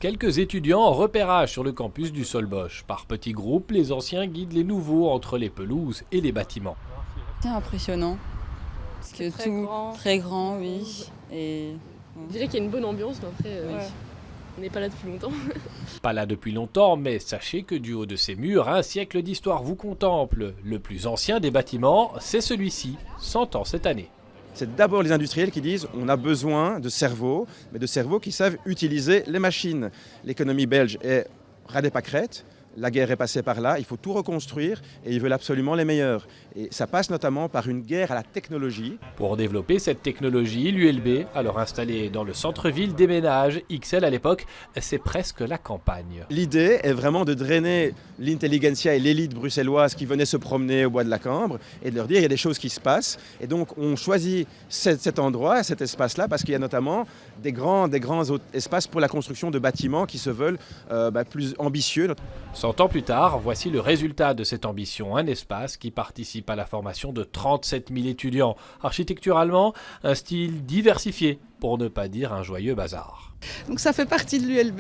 Quelques étudiants en repérage sur le campus du Solbosch. Par petits groupes, les anciens guident les nouveaux entre les pelouses et les bâtiments. C'est impressionnant. Parce que très tout grand. très grand, oui. Et Je dirais qu'il y a une bonne ambiance, mais après, Ouais. on n'est pas là depuis longtemps. Pas là depuis longtemps, mais sachez que du haut de ces murs, un siècle d'histoire vous contemple. Le plus ancien des bâtiments, c'est celui-ci, 100 ans cette année. C'est d'abord les industriels qui disent on a besoin de cerveaux, mais de cerveaux qui savent utiliser les machines. L'économie belge est ras des pâquerettes, la guerre est passée par là, il faut tout reconstruire et ils veulent absolument les meilleurs. Et ça passe notamment par une guerre à la technologie. Pour développer cette technologie, l'ULB, alors installé dans le centre-ville, déménage. XL à l'époque, c'est presque la campagne. L'idée est vraiment de drainer l'intelligentsia et l'élite bruxelloise qui venait se promener au bois de la Cambre et de leur dire il y a des choses qui se passent. Et donc on choisit cet endroit, cet espace-là, parce qu'il y a notamment des grands espaces pour la construction de bâtiments qui se veulent plus ambitieux. 100 ans plus tard, voici le résultat de cette ambition, un espace qui participe à la formation de 37 000 étudiants. Architecturalement, un style diversifié, pour ne pas dire un joyeux bazar. Donc ça fait partie de l'ULB,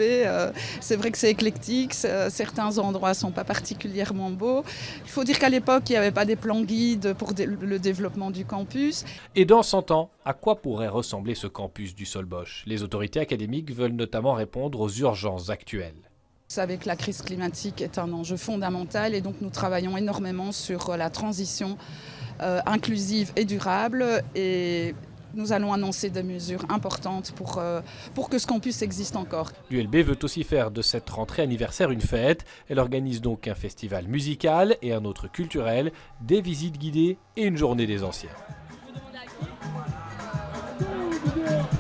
c'est vrai que c'est éclectique, certains endroits ne sont pas particulièrement beaux. Il faut dire qu'à l'époque, il n'y avait pas des plans guides pour le développement du campus. Et dans 100 ans, à quoi pourrait ressembler ce campus du Solbosch? Les autorités académiques veulent notamment répondre aux urgences actuelles. Vous savez que la crise climatique est un enjeu fondamental et donc nous travaillons énormément sur la transition inclusive et durable et nous allons annoncer des mesures importantes pour que ce campus existe encore. L'ULB veut aussi faire de cette rentrée anniversaire une fête. Elle organise donc un festival musical et un autre culturel, des visites guidées et une journée des anciens.